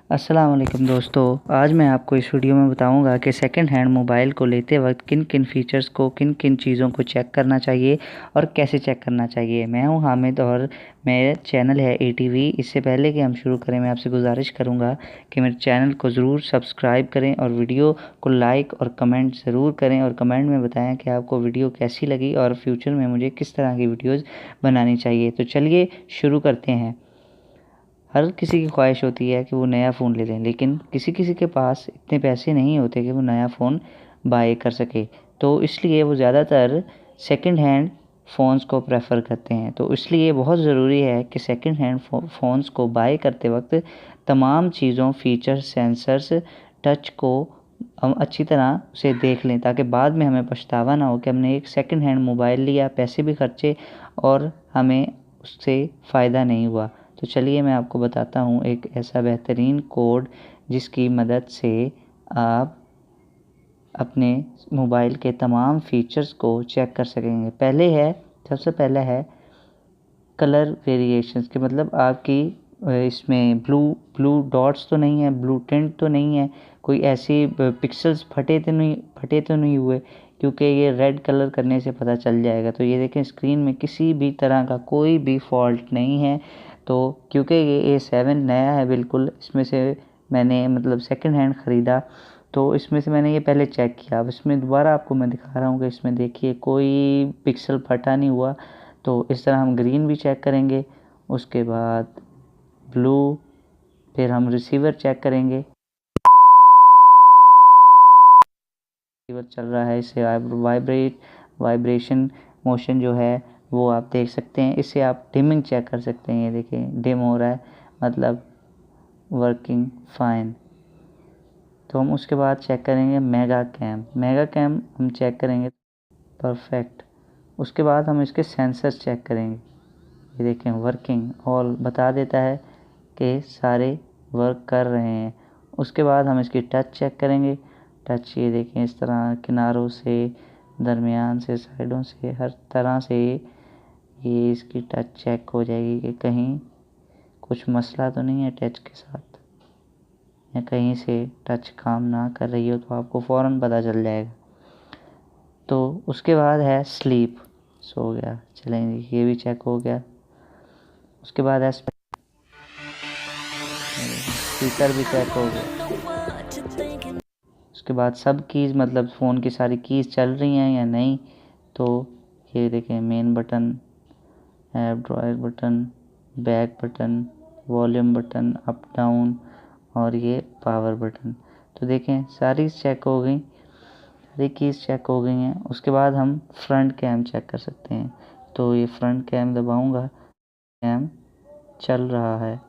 अस्सलाम वालेकुम दोस्तों, आज मैं आपको इस वीडियो में बताऊंगा कि सेकंड हैंड मोबाइल को लेते वक्त किन किन फ़ीचर्स को किन किन चीज़ों को चेक करना चाहिए और कैसे चेक करना चाहिए। मैं हूं हामिद और मेरा चैनल है ATV। इससे पहले कि हम शुरू करें, मैं आपसे गुजारिश करूंगा कि मेरे चैनल को ज़रूर सब्सक्राइब करें और वीडियो को लाइक और कमेंट ज़रूर करें और कमेंट में बताएँ कि आपको वीडियो कैसी लगी और फ्यूचर में मुझे किस तरह की वीडियोज़ बनानी चाहिए। तो चलिए शुरू करते हैं। हर किसी की ख्वाहिश होती है कि वो नया फ़ोन ले लें, लेकिन किसी किसी के पास इतने पैसे नहीं होते कि वो नया फ़ोन बाय कर सके। तो इसलिए वो ज़्यादातर सेकंड हैंड फ़ोन्स को प्रेफर करते हैं। तो इसलिए बहुत ज़रूरी है कि सेकंड हैंड फ़ोन्स को बाय करते वक्त तमाम चीज़ों, फ़ीचर्स, सेंसर्स, टच को हम अच्छी तरह से देख लें, ताकि बाद में हमें पछतावा ना हो कि हमने एक सेकंड हैंड मोबाइल लिया, पैसे भी खर्चे और हमें उससे फ़ायदा नहीं हुआ। तो चलिए मैं आपको बताता हूँ एक ऐसा बेहतरीन कोड जिसकी मदद से आप अपने मोबाइल के तमाम फ़ीचर्स को चेक कर सकेंगे। सबसे पहला है कलर वेरिएशंस के, मतलब आपकी इसमें ब्लू डॉट्स तो नहीं है, ब्लू टिंट तो नहीं है, कोई ऐसी पिक्सल्स फटे तो नहीं हुए, क्योंकि ये रेड कलर करने से पता चल जाएगा। तो ये देखें, स्क्रीन में किसी भी तरह का कोई भी फॉल्ट नहीं है। तो क्योंकि ये A7 नया है बिल्कुल, इसमें से मैंने मतलब सेकंड हैंड ख़रीदा, तो इसमें से मैंने ये पहले चेक किया। अब इसमें दोबारा आपको मैं दिखा रहा हूँ कि इसमें देखिए कोई पिक्सल फटा नहीं हुआ। तो इस तरह हम ग्रीन भी चेक करेंगे, उसके बाद ब्लू, फिर हम रिसीवर चेक करेंगे। रिसीवर चल रहा है, इससे वाइब्रेशन मोशन जो है वो आप देख सकते हैं। इससे आप डिमिंग चेक कर सकते हैं। ये देखें, डिम हो रहा है, मतलब वर्किंग फ़ाइन। तो हम उसके बाद चेक करेंगे मेगा कैम हम चेक करेंगे, परफेक्ट। उसके बाद हम इसके सेंसर्स चेक करेंगे। ये देखें, वर्किंग ऑल बता देता है कि सारे वर्क कर रहे हैं। उसके बाद हम इसकी टच चेक करेंगे। टच ये देखें, इस तरह किनारों से, दरमियान से, साइडों से, हर तरह से ये इसकी टच चेक हो जाएगी कि कहीं कुछ मसला तो नहीं है टच के साथ, या कहीं से टच काम ना कर रही हो तो आपको फ़ौरन पता चल जाएगा। तो उसके बाद है स्लीप, सो गया, चलेंगे, ये भी चेक हो गया। उसके बाद है स्पीकर भी चेक हो गया। उसके बाद सब कीज़, मतलब फ़ोन की सारी कीज़ चल रही हैं या नहीं। तो ये देखें, main button, app dryer button, back button, volume button, up down और ये पावर बटन। तो देखें सारी चेक हो गई, सारी कीज़ चेक हो गई हैं। उसके बाद हम फ्रंट कैम चेक कर सकते हैं। तो ये फ्रंट कैम दबाऊंगा, कैम चल रहा है,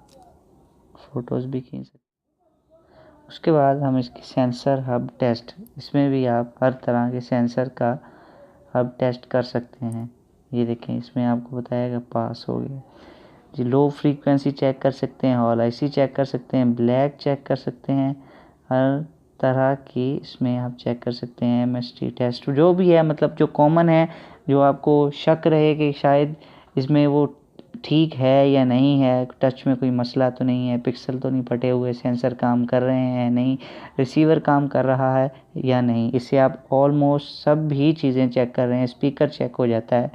फ़ोटोज़ भी खींच सकते हैं। उसके बाद हम इसकी सेंसर हब टेस्ट, इसमें भी आप हर तरह के सेंसर का हब टेस्ट कर सकते हैं। ये देखें, इसमें आपको बताएगा पास हो गया जी। लो फ्रीक्वेंसी चेक कर सकते हैं, हॉल IC चेक कर सकते हैं, ब्लैक चेक कर सकते हैं, हर तरह की इसमें आप चेक कर सकते हैं। MST टेस्ट जो भी है, मतलब जो कॉमन है, जो आपको शक रहे कि शायद इसमें वो ठीक है या नहीं है, टच में कोई मसला तो नहीं है, पिक्सल तो नहीं फटे हुए, सेंसर काम कर रहे हैं नहीं, रिसीवर काम कर रहा है या नहीं। इससे आप ऑलमोस्ट सब भी चीज़ें चेक कर रहे हैं, स्पीकर चेक हो जाता है।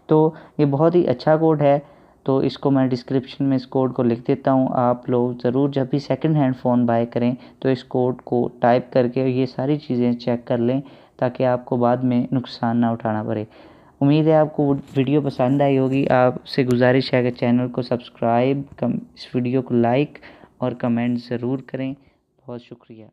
तो ये बहुत ही अच्छा कोड है। तो इसको मैं डिस्क्रिप्शन में इस कोड को लिख देता हूँ। आप लोग ज़रूर जब भी सेकंड हैंड फ़ोन बाय करें तो इस कोड को टाइप करके ये सारी चीज़ें चेक कर लें, ताकि आपको बाद में नुकसान ना उठाना पड़े। उम्मीद है आपको वीडियो पसंद आई होगी। आपसे गुजारिश है कि चैनल को सब्सक्राइब, इस वीडियो को लाइक और कमेंट ज़रूर करें। बहुत शुक्रिया।